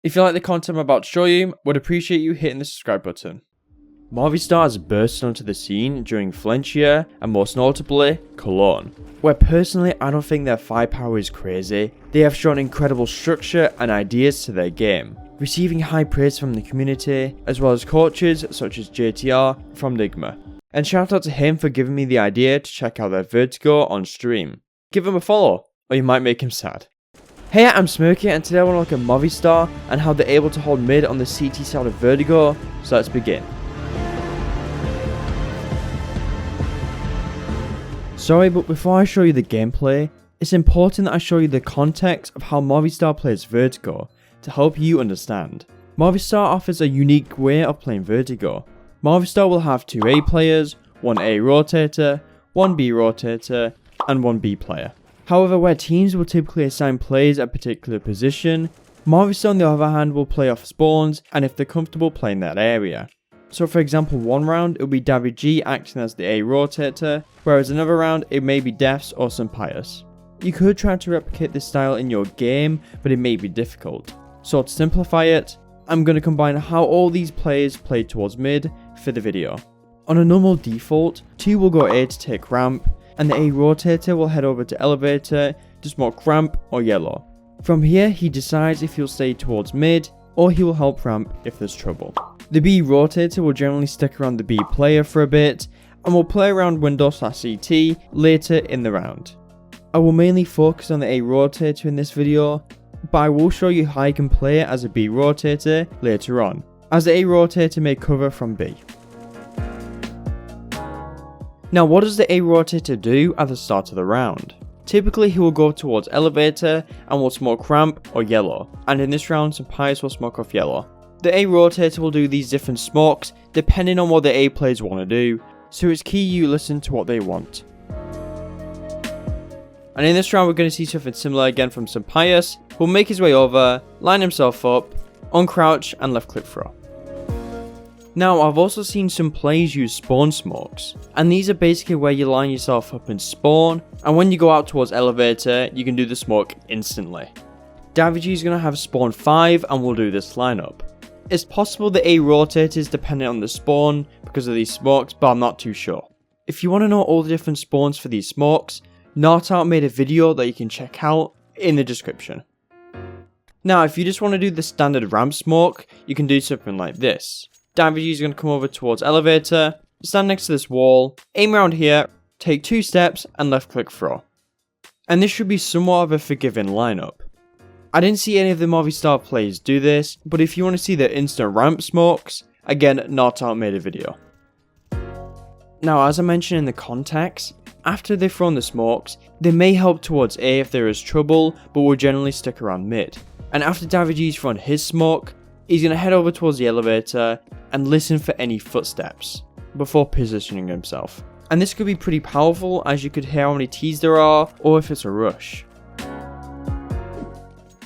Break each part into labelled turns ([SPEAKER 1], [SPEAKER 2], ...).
[SPEAKER 1] If you like the content I'm about to show you, would appreciate you hitting the subscribe button. MoviStar has burst onto the scene during Valencia and most notably, Cologne, where personally I don't think their firepower is crazy. They have shown incredible structure and ideas to their game, receiving high praise from the community, as well as coaches such as JTR from Nigma. And shout out to him for giving me the idea to check out their Vertigo on stream. Give him a follow, or you might make him sad. Heya I'm Smirky, and today I want to look at MoviStar and how they're able to hold mid on the CT side of Vertigo, so let's begin. Sorry, but before I show you the gameplay, it's important that I show you the context of how MoviStar plays Vertigo to help you understand. MoviStar offers a unique way of playing Vertigo. MoviStar will have 2 A players, 1 A rotator, 1 B rotator, and 1 B player. However, where teams will typically assign players a particular position, MoviStar on the other hand will play off spawns and if they're comfortable playing that area. So for example, one round it will be David acting as the A rotator, whereas another round it may be Defs or Sampaius. You could try to replicate this style in your game, but it may be difficult. So to simplify it, I'm going to combine how all these players play towards mid for the video. On a normal default, 2 will go A to take ramp, and the A rotator will head over to elevator to smoke ramp or yellow. From here he decides if he'll stay towards mid, or he will help ramp if there's trouble. The B rotator will generally stick around the B player for a bit, and will play around window/CT later in the round. I will mainly focus on the A rotator in this video, but I will show you how you can play it as a B rotator later on, as the A rotator may cover from B. Now what does the A rotator do at the start of the round? Typically he will go towards elevator and will smoke ramp or yellow, and in this round Sampaius will smoke off yellow. The A rotator will do these different smokes depending on what the A players want to do, so it's key you listen to what they want. And in this round we're going to see something similar again from Sampaius, who will make his way over, line himself up, uncrouch and left click throw. Now I've also seen some players use spawn smokes, and these are basically where you line yourself up in spawn, and when you go out towards elevator you can do the smoke instantly. David is going to have spawn 5 and will do this lineup. It's possible the A rotator is dependent on the spawn because of these smokes, but I'm not too sure. If you want to know all the different spawns for these smokes, Nartout made a video that you can check out in the description. Now if you just want to do the standard ramp smoke, you can do something like this. David is going to come over towards elevator, stand next to this wall, aim around here, take 2 steps and left click throw. And this should be somewhat of a forgiving lineup. I didn't see any of the MoviStar players do this, but if you want to see the instant ramp smokes, again Nartout made a video. Now as I mentioned in the context, after they've thrown the smokes, they may help towards A if there is trouble, but will generally stick around mid. And after David's thrown his smoke, he's going to head over towards the elevator and listen for any footsteps before positioning himself. And this could be pretty powerful as you could hear how many T's there are or if it's a rush.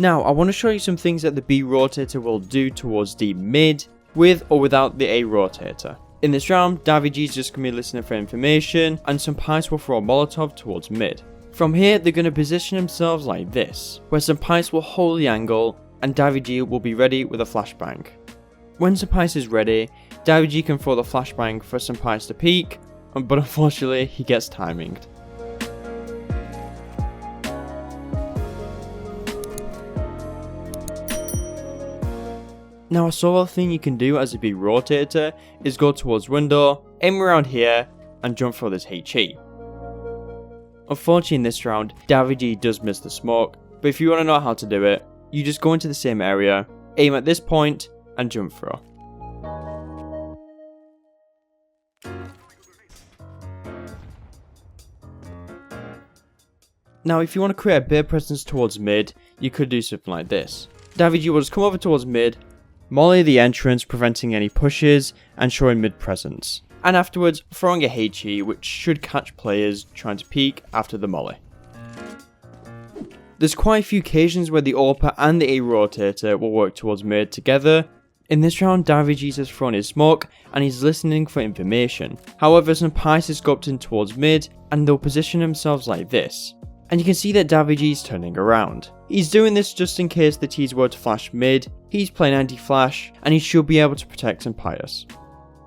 [SPEAKER 1] Now I want to show you some things that the B rotator will do towards D mid with or without the A rotator. In this round, David is just going to be listening for information and Sampaius will throw a Molotov towards mid. From here they're going to position themselves like this, where Sampaius will hold the angle and David will be ready with a flashbang. When Sampaius is ready, David can throw the flashbang for Sampaius to peek, but unfortunately he gets timinged. Now a sort of thing you can do as a B rotator is go towards window, aim around here and jump for this HE. Unfortunately in this round, David does miss the smoke, but if you want to know how to do it, you just go into the same area, aim at this point and jump throw. Now if you want to create a bit of presence towards mid, you could do something like this. David will just come over towards mid, molly the entrance preventing any pushes and showing mid presence. And afterwards throwing a HE which should catch players trying to peek after the molly. There's quite a few occasions where the AWPer and the A rotator will work towards mid together. In this round, David has thrown his smoke and he's listening for information. However, Sampaius is scoped in towards mid and they'll position themselves like this. And you can see that Davy is turning around. He's doing this just in case the T's were to flash mid, he's playing anti-flash, and he should be able to protect Sampaius.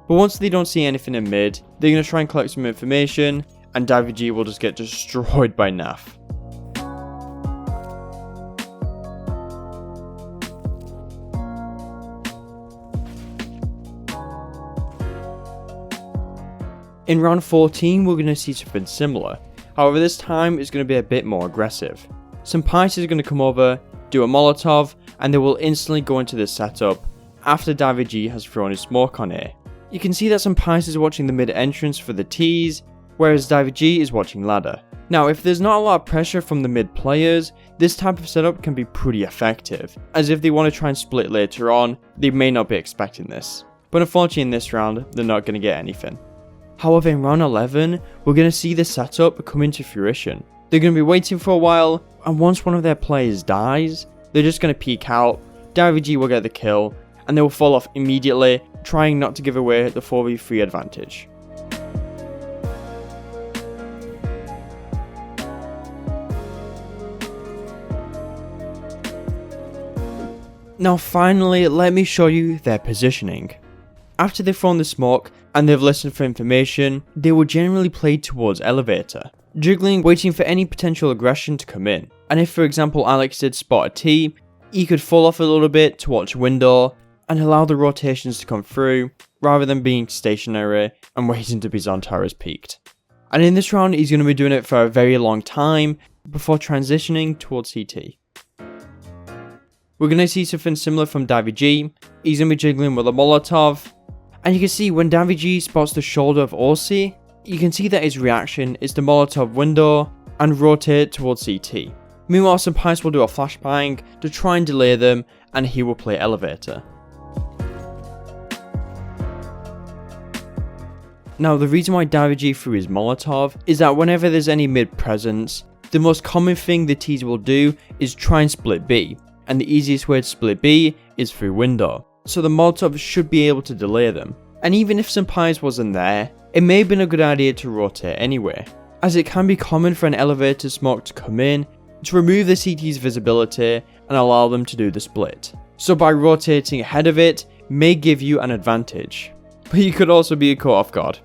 [SPEAKER 1] But once they don't see anything in mid, they're going to try and collect some information, and Davy will just get destroyed by Naf. In round 14, we're going to see something similar. However, this time it's going to be a bit more aggressive. Sampaius is going to come over, do a Molotov, and they will instantly go into this setup after Davy has thrown his smoke on A. You can see that Sampaius is watching the mid entrance for the T's, whereas Davy is watching ladder. Now, if there's not a lot of pressure from the mid players, this type of setup can be pretty effective, as if they want to try and split later on, they may not be expecting this. But unfortunately in this round, they're not going to get anything. However, in round 11, we're going to see this setup come into fruition. They're going to be waiting for a while, and once one of their players dies, they're just going to peek out, Davy will get the kill, and they will fall off immediately, trying not to give away the 4v3 advantage. Now finally, let me show you their positioning. After they've thrown the smoke and they've listened for information, they will generally play towards elevator, jiggling, waiting for any potential aggression to come in. And if for example Alex did spot a T, he could fall off a little bit to watch window and allow the rotations to come through, rather than being stationary and waiting to be Zontara is peaked. And in this round he's going to be doing it for a very long time, before transitioning towards CT. We're going to see something similar from Davy. He's going to be jiggling with a Molotov. And you can see when Davy spots the shoulder of Orsi, you can see that his reaction is to Molotov window and rotate towards CT. Meanwhile, Sampaius will do a flashbang to try and delay them, and he will play elevator. Now, the reason why Davy threw his Molotov is that whenever there's any mid presence, the most common thing the T's will do is try and split B, and the easiest way to split B is through window. So the Molotov should be able to delay them. And even if Sampaius wasn't there, it may have been a good idea to rotate anyway, as it can be common for an elevator smoke to come in, to remove the CT's visibility and allow them to do the split. So by rotating ahead of it may give you an advantage, but you could also be caught off guard.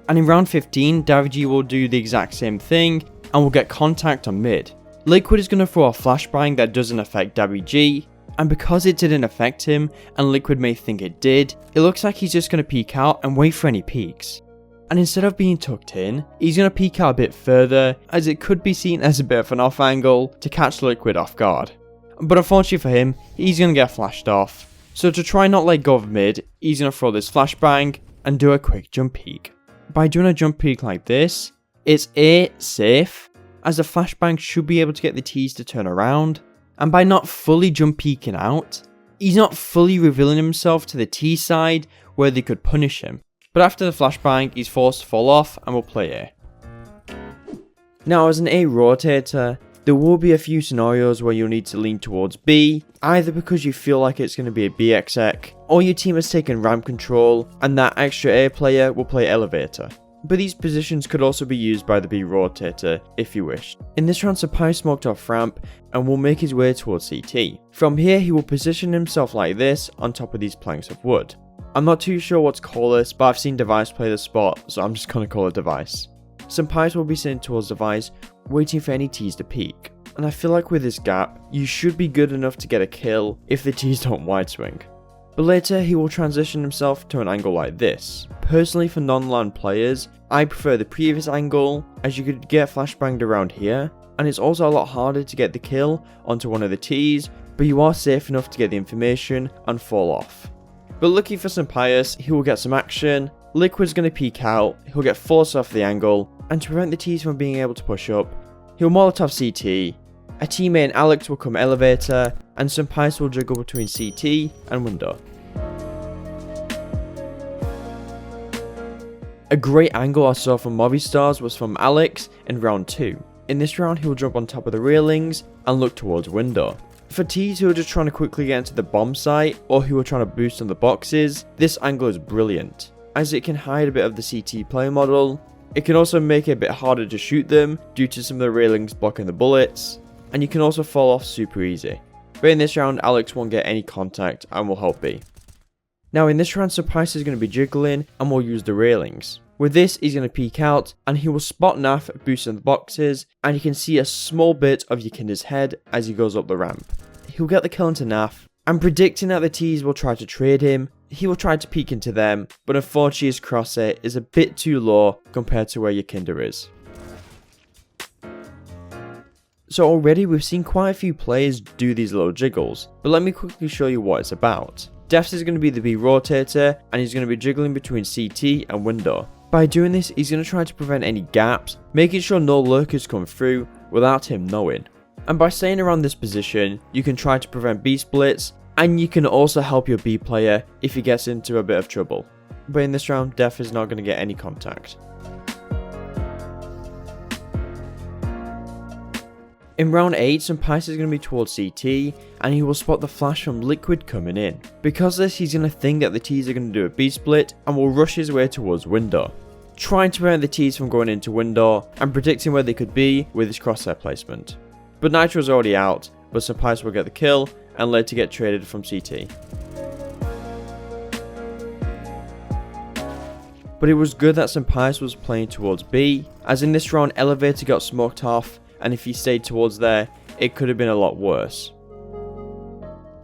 [SPEAKER 1] And in round 15, Davy will do the exact same thing and will get contact on mid. Liquid is going to throw a flashbang that doesn't affect Davy, and because it didn't affect him and Liquid may think it did, it looks like he's just going to peek out and wait for any peeks. And instead of being tucked in, he's going to peek out a bit further, as it could be seen as a bit of an off angle to catch Liquid off guard. But unfortunately for him, he's going to get flashed off. So to try not let go of mid, he's going to throw this flashbang and do a quick jump peek. By doing a jump peek like this, it's A, safe, as the flashbang should be able to get the T's to turn around, and by not fully jump peeking out, he's not fully revealing himself to the T side where they could punish him. But after the flashbang, he's forced to fall off and will play A. Now as an A rotator, there will be a few scenarios where you'll need to lean towards B, either because you feel like it's going to be a B exec, or your team has taken ramp control and that extra A player will play elevator. But these positions could also be used by the B rotator if you wish. In this round, Sampaius smoked off ramp and will make his way towards CT. From here, he will position himself like this on top of these planks of wood. I'm not too sure what to call this, but I've seen Device play the spot, so I'm just going to call it Device. Sampaius will be sitting towards Device, waiting for any T's to peek. And I feel like with this gap, you should be good enough to get a kill if the T's don't wide swing. But later, he will transition himself to an angle like this. Personally, for non-LAN players, I prefer the previous angle, as you could get flashbanged around here, and it's also a lot harder to get the kill onto one of the T's, but you are safe enough to get the information and fall off. But lucky for Sampaius, he will get some action, Liquid's going to peek out, he'll get forced off the angle, and to prevent the T's from being able to push up, he'll Molotov CT, a teammate in Alex will come elevator, and Sampaius will juggle between CT and window. A great angle I saw from MoviStar's was from Alex in round 2. In this round, he'll jump on top of the railings and look towards window. For T's who are just trying to quickly get into the bomb site or who are trying to boost on the boxes, this angle is brilliant, as it can hide a bit of the CT play model, It can also make it a bit harder to shoot them due to some of the railings blocking the bullets, and you can also fall off super easy. But in this round, Alex won't get any contact and will help B. Now in this round, Surprise is going to be jiggling and will use the railings. With this, he's going to peek out and he will spot Naf boosting the boxes, and you can see a small bit of Yakinda's head as he goes up the ramp. He'll get the kill into Naf, and predicting that the T's will try to trade him, he will try to peek into them, but unfortunately his crosshair is a bit too low compared to where Yakinda is. So already we've seen quite a few players do these little jiggles, but let me quickly show you what it's about. Defs is going to be the B rotator, and he's going to be jiggling between CT and window. By doing this, he's going to try to prevent any gaps, making sure no lurkers come through without him knowing. And by staying around this position, you can try to prevent B splits, and you can also help your B player if he gets into a bit of trouble. But in this round, Def is not going to get any contact. In round 8, Surprise is going to be towards CT, and he will spot the flash from Liquid coming in. Because of this, he's going to think that the T's are going to do a B split, and will rush his way towards window, trying to prevent the T's from going into window, and predicting where they could be with his crosshair placement. But Nitro is already out, but Surprise will get the kill, and later get traded from CT. But it was good that Surprise was playing towards B, as in this round Elevator got smoked off, and if he stayed towards there, it could have been a lot worse.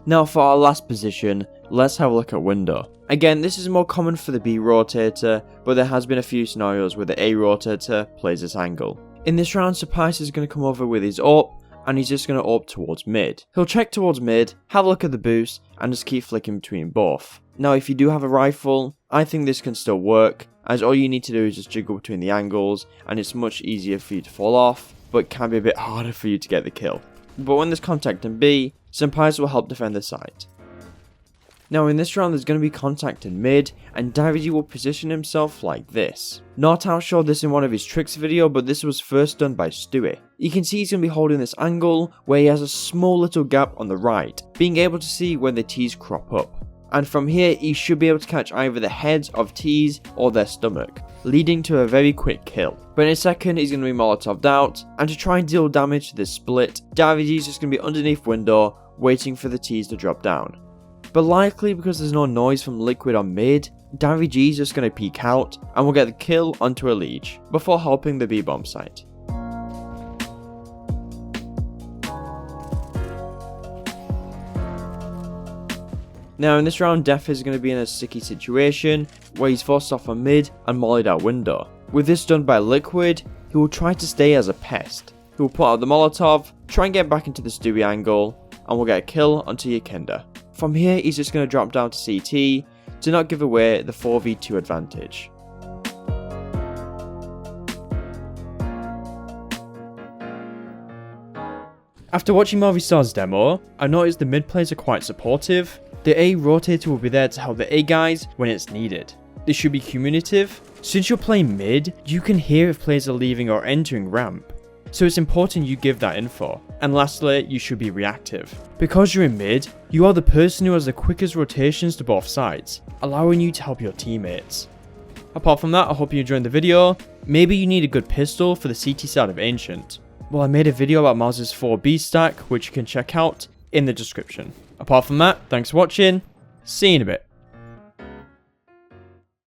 [SPEAKER 1] Now for our last position, let's have a look at window. Again, this is more common for the B rotator, but there has been a few scenarios where the A rotator plays this angle. In this round, Surprise is going to come over with his AWP, and he's just going to AWP towards mid. He'll check towards mid, have a look at the boost, and just keep flicking between both. Now if you do have a rifle, I think this can still work, as all you need to do is just jiggle between the angles, and it's much easier for you to fall off, but can be a bit harder for you to get the kill. But when there's contact in B, Surprise will help defend the site. Now in this round there's going to be contact in mid, and Davide will position himself like this. Nortout showed this in one of his tricks video, but this was first done by Stewie. You can see he's going to be holding this angle where he has a small little gap on the right, being able to see when the T's crop up. And from here he should be able to catch either the heads of T's or their stomach, leading to a very quick kill. But in a second he's going to be Molotov'd out, and to try and deal damage to this split, Davide is just going to be underneath window, waiting for the T's to drop down. But likely because there's no noise from Liquid on mid, Davide is just going to peek out, and will get the kill onto a leech, before helping the B-bomb site. Now in this round, Def is going to be in a sticky situation where he's forced off on mid and mollied out window. With this done by Liquid, he will try to stay as a pest. He will put out the Molotov, try and get back into the Stewie angle, and will get a kill onto Yakinda. From here, he's just going to drop down to CT to not give away the 4v2 advantage. After watching MoviStar's demo, I noticed the mid players are quite supportive. The A rotator will be there to help the A guys when it's needed. This should be cumulative. Since you're playing mid, you can hear if players are leaving or entering ramp, so it's important you give that info. And lastly, you should be reactive. Because you're in mid, you are the person who has the quickest rotations to both sides, allowing you to help your teammates. Apart from that, I hope you enjoyed the video. Maybe you need a good pistol for the CT side of Ancient. Well, I made a video about Mouse's 4B stack, which you can check out in the description. Apart from that, thanks for watching, see you in a bit.